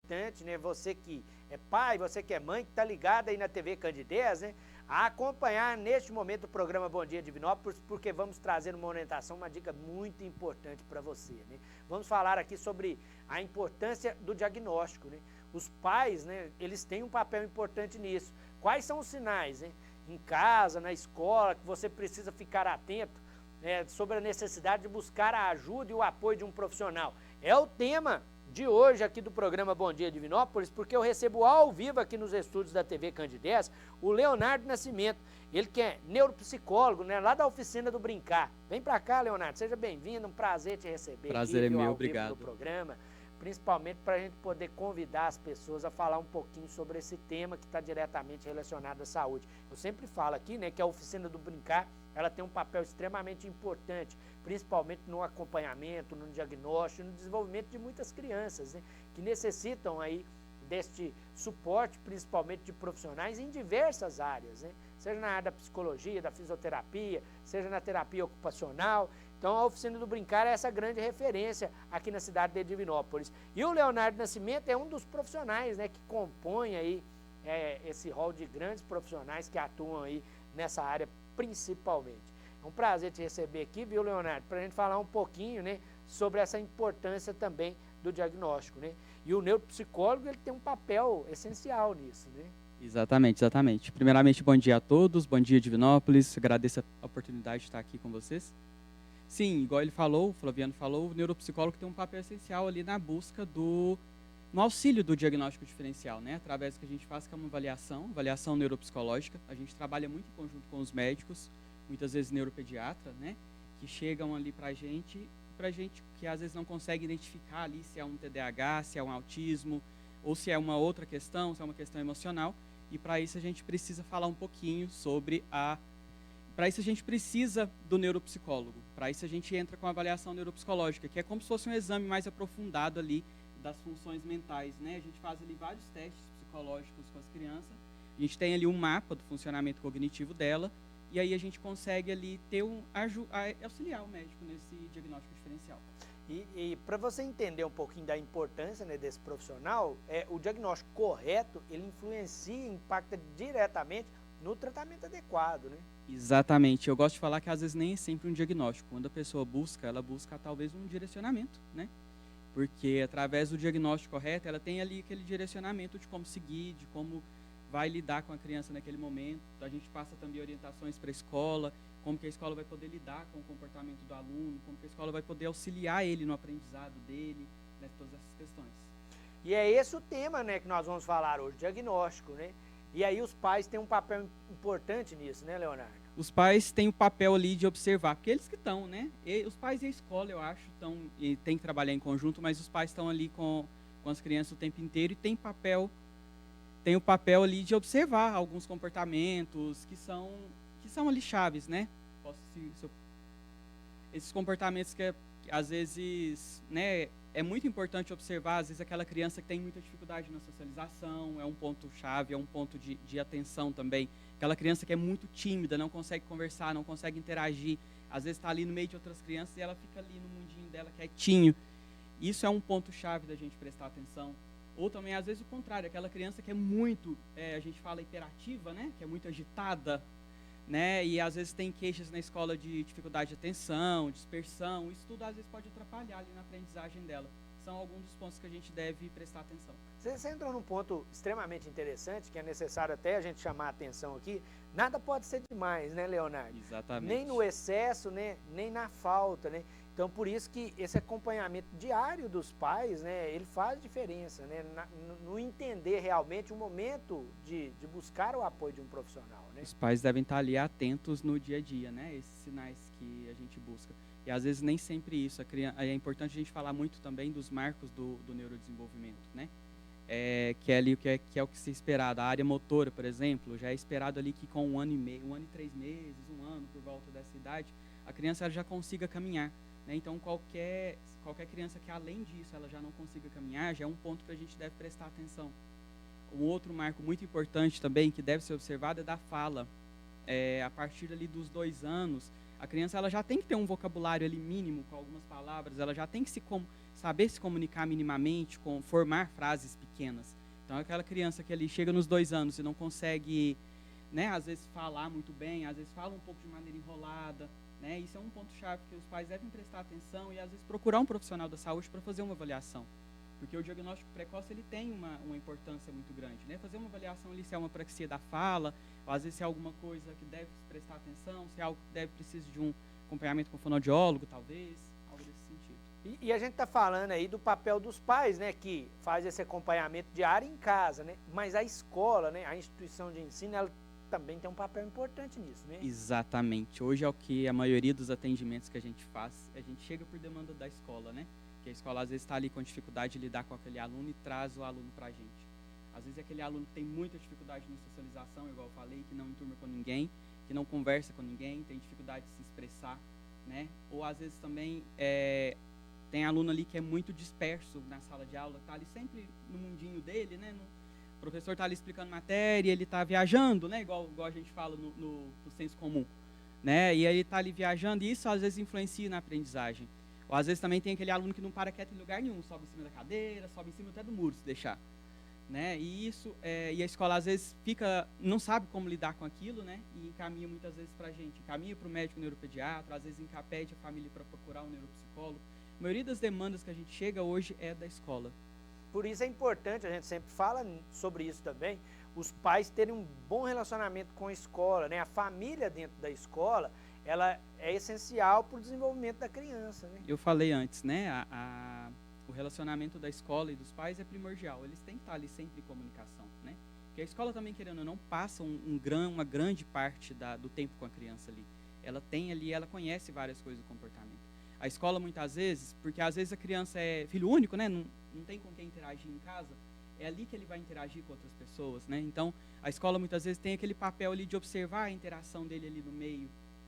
importante, né? Você que é pai, você que é mãe, que está ligado aí na TV Candidez, né? A acompanhar neste momento o programa Bom Dia Divinópolis, porque vamos trazer uma orientação, uma dica muito importante para você, né? Vamos falar aqui sobre a importância do diagnóstico, né? Os pais, né, eles têm um papel importante nisso. Quais são os sinais, né? Em casa, na escola, que você precisa ficar atento, né, sobre a necessidade de buscar a ajuda e o apoio de um profissional. É o tema de hoje aqui do programa Bom Dia Divinópolis, porque eu recebo ao vivo aqui nos estúdios da TV Candidez o Leonardo Nascimento, ele que é neuropsicólogo, né, lá da oficina do Brincar. Vem pra cá, Leonardo, seja bem-vindo, um prazer te receber prazer aqui, é meu, ao obrigado. vivo no programa, principalmente para a gente poder convidar as pessoas a falar um pouquinho sobre esse tema que está diretamente relacionado à saúde. Eu sempre falo aqui, né, que a oficina do Brincar, ela tem um papel extremamente importante, principalmente no acompanhamento, no diagnóstico, no desenvolvimento de muitas crianças, né, que necessitam aí deste suporte, principalmente de profissionais em diversas áreas, né, seja na área da psicologia, da fisioterapia, seja na terapia ocupacional. Então a oficina do Brincar é essa grande referência aqui na cidade de Divinópolis. E o Leonardo Nascimento é um dos profissionais, né, que compõe aí esse rol de grandes profissionais que atuam aí nessa área principalmente. É um prazer te receber aqui, viu, Leonardo, para a gente falar um pouquinho, né, sobre essa importância também do diagnóstico, né? E o neuropsicólogo, ele tem um papel essencial nisso, né? Exatamente, exatamente. Primeiramente, bom dia a todos, bom dia Divinópolis, agradeço a oportunidade de estar aqui com vocês. Sim, igual ele falou, o Flaviano falou, o neuropsicólogo tem um papel essencial ali na busca no auxílio do diagnóstico diferencial, né? Através do que a gente faz, que é uma avaliação neuropsicológica. A gente trabalha muito em conjunto com os médicos, muitas vezes neuropediatra, né? Que chegam ali pra gente que às vezes não consegue identificar ali se é um TDAH, se é um autismo, ou se é uma outra questão, se é uma questão emocional. E para isso a gente precisa falar um pouquinho sobre Para isso a gente precisa do neuropsicólogo. Para isso a gente entra com a avaliação neuropsicológica, que é como se fosse um exame mais aprofundado ali das funções mentais, né? A gente faz ali vários testes psicológicos com as crianças. A gente tem ali um mapa do funcionamento cognitivo dela e aí a gente consegue ali ter auxiliar o médico nesse diagnóstico diferencial. E para você entender um pouquinho da importância, né, desse profissional, o diagnóstico correto, ele influencia, impacta diretamente no tratamento adequado, né? Exatamente. Eu gosto de falar que às vezes nem é sempre um diagnóstico. Quando a pessoa busca, ela busca talvez um direcionamento, né? Porque através do diagnóstico correto, ela tem ali aquele direcionamento de como seguir, de como vai lidar com a criança naquele momento. A gente passa também orientações para a escola, como que a escola vai poder lidar com o comportamento do aluno, como que a escola vai poder auxiliar ele no aprendizado dele, né, todas essas questões. E é esse o tema, né, que nós vamos falar hoje, diagnóstico, né? E aí os pais têm um papel importante nisso, né, Leonardo? Os pais têm o papel ali de observar, porque eles que estão, né? Os pais e a escola, eu acho, e tem que trabalhar em conjunto, mas os pais estão ali com as crianças o tempo inteiro e tem o papel ali de observar alguns comportamentos que são ali chaves, né? Esses comportamentos que às vezes, né, é muito importante observar, às vezes aquela criança que tem muita dificuldade na socialização, é um ponto chave, é um ponto de atenção também. Aquela criança que é muito tímida, não consegue conversar, não consegue interagir, às vezes está ali no meio de outras crianças e ela fica ali no mundinho dela quietinho. Isso é um ponto chave da gente prestar atenção. Ou também, às vezes, o contrário, aquela criança que é muito, a gente fala hiperativa, né, que é muito agitada, né, e às vezes tem queixas na escola de dificuldade de atenção, dispersão, isso tudo às vezes pode atrapalhar ali na aprendizagem dela. São alguns dos pontos que a gente deve prestar atenção. Você entrou num ponto extremamente interessante, que é necessário até a gente chamar a atenção aqui. Nada pode ser demais, né, Leonardo? Exatamente. Nem no excesso, né, nem na falta, né? Então, por isso que esse acompanhamento diário dos pais, né, ele faz diferença, né, no entender realmente o momento de buscar o apoio de um profissional, né? Os pais devem estar ali atentos no dia a dia, né, esses sinais que a gente busca. E às vezes nem sempre isso. É importante a gente falar muito também dos marcos do neurodesenvolvimento, né? Que é ali que é o que se esperado. A área motora, por exemplo, já é esperado ali que com 1 ano e meio, 1 ano e 3 meses, 1 ano por volta dessa idade, a criança ela já consiga caminhar, né? Então qualquer criança que além disso ela já não consiga caminhar, já é um ponto que a gente deve prestar atenção. Um outro marco muito importante também que deve ser observado é da fala. A partir ali dos 2 anos, a criança ela já tem que ter um vocabulário ali mínimo com algumas palavras, ela já tem que se saber se comunicar minimamente, formar frases pequenas. Então, aquela criança que ali chega nos 2 anos e não consegue, né, às vezes falar muito bem, às vezes fala um pouco de maneira enrolada, né, isso é um ponto-chave que os pais devem prestar atenção e, às vezes, procurar um profissional da saúde para fazer uma avaliação. Porque o diagnóstico precoce ele tem uma importância muito grande. Né? Fazer uma avaliação ali se é uma apraxia da fala, ou às vezes se é alguma coisa que deve prestar atenção, se é algo que precisa de um acompanhamento com fonoaudiólogo, talvez, algo desse sentido. E a gente está falando aí do papel dos pais, né, que faz esse acompanhamento diário em casa, né? Mas a escola, né, a instituição de ensino, ela também tem um papel importante nisso, né? Exatamente. Hoje é o que a maioria dos atendimentos que a gente faz, a gente chega por demanda da escola, né? Que a escola às vezes está ali com dificuldade de lidar com aquele aluno e traz o aluno para a gente. Às vezes aquele aluno tem muita dificuldade na socialização, igual eu falei, que não enturma com ninguém, que não conversa com ninguém, tem dificuldade de se expressar, né? Ou às vezes também tem aluno ali que é muito disperso na sala de aula, está ali sempre no mundinho dele, né? O professor está ali explicando matéria, ele está viajando, né? Igual a gente fala no senso comum, né? E aí ele está ali viajando e isso às vezes influencia na aprendizagem. Ou às vezes também tem aquele aluno que não para quieto em lugar nenhum, sobe em cima da cadeira, sobe em cima até do muro, se deixar. Né? E isso, e a escola às vezes não sabe como lidar com aquilo, né? E encaminha muitas vezes para a gente, encaminha para o médico neuropediatra, às vezes pede a família para procurar um neuropsicólogo. A maioria das demandas que a gente chega hoje é da escola. Por isso é importante, a gente sempre fala sobre isso também, os pais terem um bom relacionamento com a escola, né? A família dentro da escola, ela é essencial para o desenvolvimento da criança, né? Eu falei antes, né? O relacionamento da escola e dos pais é primordial. Eles têm que estar ali sempre em comunicação, né? Porque a escola também, querendo ou não, passa uma grande parte do tempo com a criança ali. Ela tem ali, ela conhece várias coisas do comportamento. A escola, muitas vezes, porque às vezes a criança é filho único, né? Não tem com quem interagir em casa, é ali que ele vai interagir com outras pessoas, né? Então, a escola, muitas vezes, tem aquele papel ali de observar a interação dele ali no meio,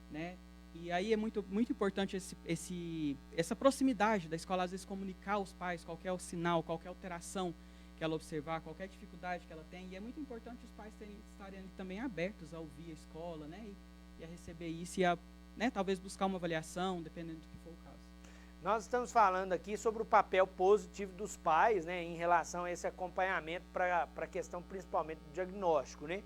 né? E aí é muito, muito importante essa proximidade da escola, às vezes, comunicar aos pais qualquer sinal, qualquer alteração que ela observar, qualquer dificuldade que ela tem. E é muito importante os pais estarem ali também abertos a ouvir a escola, né? E a receber isso e a, né, talvez buscar uma avaliação, dependendo do que for o caso. Nós estamos falando aqui sobre o papel positivo dos pais, né, em relação a esse acompanhamento para a questão principalmente do diagnóstico, né?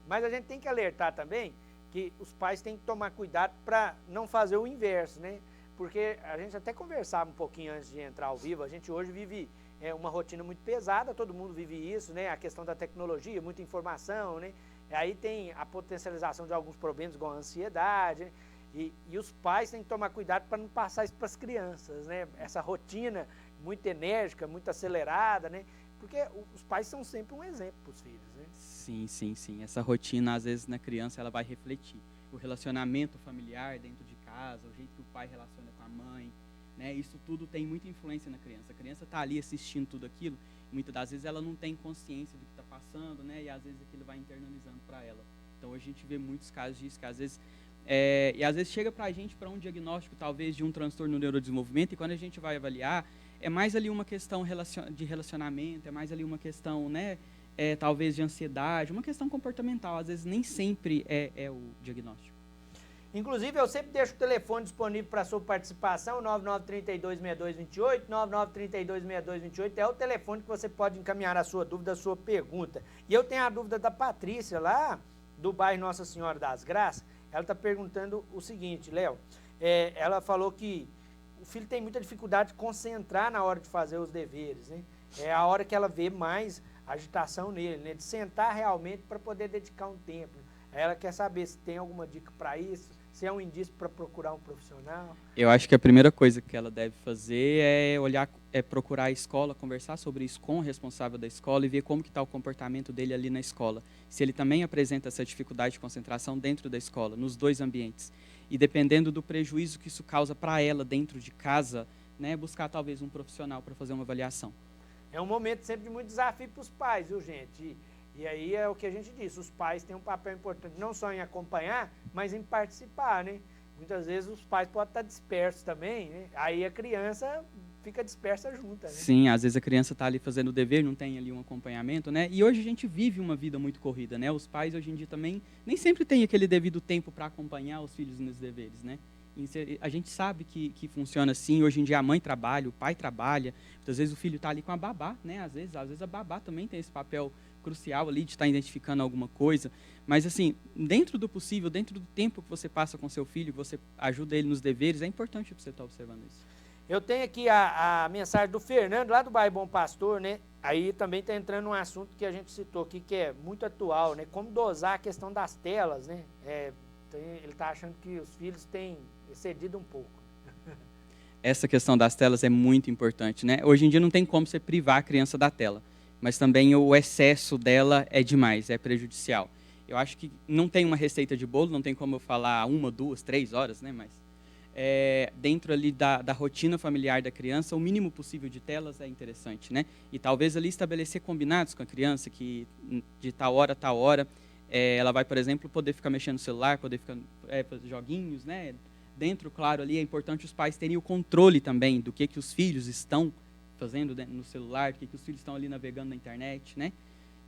Mas a gente tem que alertar também que os pais têm que tomar cuidado para não fazer o inverso, né? Porque a gente até conversava um pouquinho antes de entrar ao vivo, a gente hoje vive uma rotina muito pesada, todo mundo vive isso, né? A questão da tecnologia, muita informação, né? E aí tem a potencialização de alguns problemas, igual a ansiedade, né? E os pais têm que tomar cuidado para não passar isso para as crianças, né? Essa rotina muito enérgica, muito acelerada, né? Porque os pais são sempre um exemplo para os filhos, né? Sim, sim, sim. Essa rotina, às vezes, na criança, ela vai refletir. O relacionamento familiar dentro de casa, o jeito que o pai relaciona com a mãe, né? Isso tudo tem muita influência na criança. A criança está ali assistindo tudo aquilo, e muitas das vezes ela não tem consciência do que está passando, né? E às vezes aquilo vai internalizando para ela. Então, hoje a gente vê muitos casos disso, que às vezes... e às vezes chega para a gente para um diagnóstico, talvez, de um transtorno no neurodesenvolvimento, e quando a gente vai avaliar, é mais ali uma questão de relacionamento, é mais ali uma questão, né, talvez de ansiedade, uma questão comportamental. Às vezes nem sempre é o diagnóstico. Inclusive, eu sempre deixo o telefone disponível para a sua participação, 99326228, 99326228, é o telefone que você pode encaminhar a sua dúvida, a sua pergunta. E eu tenho a dúvida da Patrícia, lá do bairro Nossa Senhora das Graças. Ela está perguntando o seguinte, Léo, ela falou que o filho tem muita dificuldade de concentrar na hora de fazer os deveres, né? É a hora que ela vê mais agitação nele, né? De sentar realmente para poder dedicar um tempo. Ela quer saber se tem alguma dica para isso, se é um indício para procurar um profissional. Eu acho que a primeira coisa que ela deve fazer procurar a escola, conversar sobre isso com o responsável da escola e ver como que está o comportamento dele ali na escola. Se ele também apresenta essa dificuldade de concentração dentro da escola, nos dois ambientes. E dependendo do prejuízo que isso causa para ela dentro de casa, né, buscar talvez um profissional para fazer uma avaliação. É um momento sempre de muito desafio para os pais, viu, gente? E aí é o que a gente disse, os pais têm um papel importante não só em acompanhar, mas em participar, né? Muitas vezes os pais podem estar dispersos também, né? Aí a criança fica dispersa junto, né? Sim, às vezes a criança está ali fazendo o dever, não tem ali um acompanhamento, né? E hoje a gente vive uma vida muito corrida, né? Os pais hoje em dia também nem sempre têm aquele devido tempo para acompanhar os filhos nos deveres, né? A gente sabe que funciona assim. Hoje em dia a mãe trabalha, o pai trabalha. Muitas vezes o filho está ali com a babá, né? Às vezes a babá também tem esse papel crucial ali de estar identificando alguma coisa. Mas, assim, dentro do possível, dentro do tempo que você passa com seu filho, você ajuda ele nos deveres, é importante você estar observando isso. Eu tenho aqui a mensagem do Fernando, lá do bairro Bom Pastor, né? Aí também está entrando um assunto que a gente citou aqui, que é muito atual, né? Como dosar a questão das telas, né? Ele está achando que os filhos têm excedido um pouco. Essa questão das telas é muito importante, né? Hoje em dia não tem como você privar a criança da tela, mas também o excesso dela é demais, é prejudicial. Eu acho que não tem uma receita de bolo, não tem como eu falar 1, 2, 3 horas, né? Mas dentro ali da rotina familiar da criança, o mínimo possível de telas é interessante, né? E talvez ali estabelecer combinados com a criança, que de tal hora a tal hora, ela vai, por exemplo, poder ficar mexendo no celular, poder ficar fazer joguinhos, né? Dentro, claro, ali é importante os pais terem o controle também do que os filhos estão fazendo no celular, do que os filhos estão ali navegando na internet, né?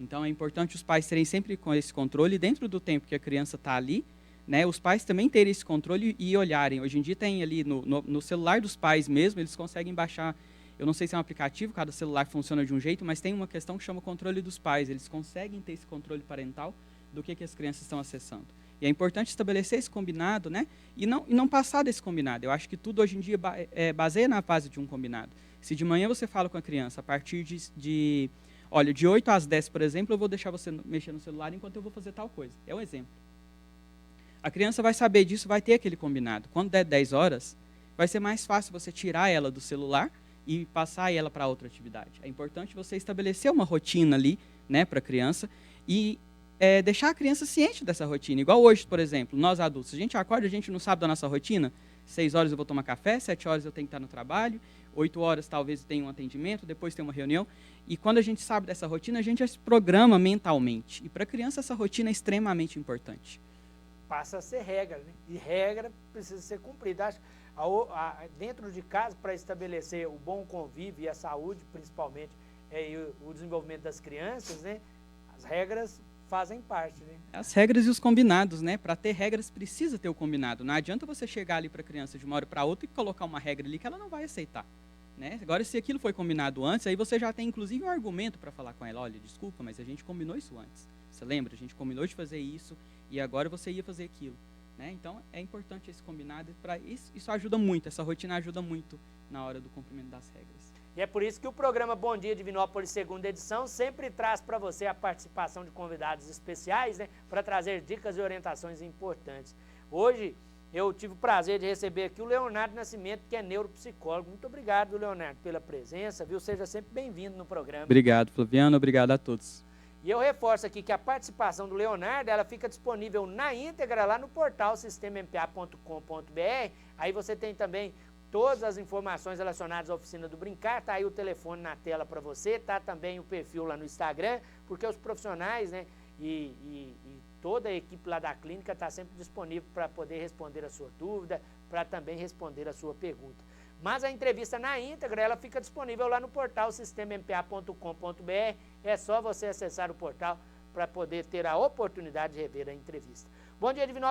Então é importante os pais terem sempre com esse controle dentro do tempo que a criança está ali, né? Os pais também terem esse controle e olharem. Hoje em dia tem ali no celular dos pais mesmo, eles conseguem baixar, eu não sei se é um aplicativo, cada celular funciona de um jeito, mas tem uma questão que chama controle dos pais. Eles conseguem ter esse controle parental do que as crianças estão acessando. E é importante estabelecer esse combinado, né? E não passar desse combinado. Eu acho que tudo hoje em dia baseia na base de um combinado. Se de manhã você fala com a criança, a partir olha, de 8 às 10, por exemplo, eu vou deixar você mexer no celular enquanto eu vou fazer tal coisa. É um exemplo. A criança vai saber disso, vai ter aquele combinado. Quando der 10 horas, vai ser mais fácil você tirar ela do celular e passar ela para outra atividade. É importante você estabelecer uma rotina ali, né, para a criança e deixar a criança ciente dessa rotina. Igual hoje, por exemplo, nós adultos, a gente acorda, a gente não sabe da nossa rotina. 6 horas eu vou tomar café, 7 horas eu tenho que estar no trabalho, 8 horas talvez tenha um atendimento, depois tem uma reunião. E quando a gente sabe dessa rotina, a gente já se programa mentalmente. E para a criança essa rotina é extremamente importante. Passa a ser regra, né? E regra precisa ser cumprida. Acho, dentro de casa, para estabelecer o bom convívio e a saúde, principalmente, e o desenvolvimento das crianças, né? As regras fazem parte, né? As regras e os combinados, né? Para ter regras precisa ter o combinado. Não adianta você chegar ali para a criança de uma hora para outra e colocar uma regra ali que ela não vai aceitar, né? Agora, se aquilo foi combinado antes, aí você já tem inclusive um argumento para falar com ela. Olha, desculpa, mas a gente combinou isso antes. Você lembra? A gente combinou de fazer isso e agora você ia fazer aquilo, né? Então é importante esse combinado. Isso ajuda muito, essa rotina ajuda muito na hora do cumprimento das regras. E é por isso que o programa Bom Dia Divinópolis, segunda edição, sempre traz para você a participação de convidados especiais, né, para trazer dicas e orientações importantes. Hoje eu tive o prazer de receber aqui o Leonardo Nascimento, que é neuropsicólogo. Muito obrigado, Leonardo, pela presença, viu? Seja sempre bem-vindo no programa. Obrigado, Flaviano. Obrigado a todos. E eu reforço aqui que a participação do Leonardo, ela fica disponível na íntegra lá no portal sistemampa.com.br. Aí você tem também todas as informações relacionadas à oficina do Brincar, tá aí o telefone na tela para você, tá também o perfil lá no Instagram, porque os profissionais, né, e toda a equipe lá da clínica está sempre disponível para poder responder a sua dúvida, para também responder a sua pergunta. Mas a entrevista na íntegra, ela fica disponível lá no portal sistemampa.com.br, é só você acessar o portal para poder ter a oportunidade de rever a entrevista. Bom Dia Divinópolis.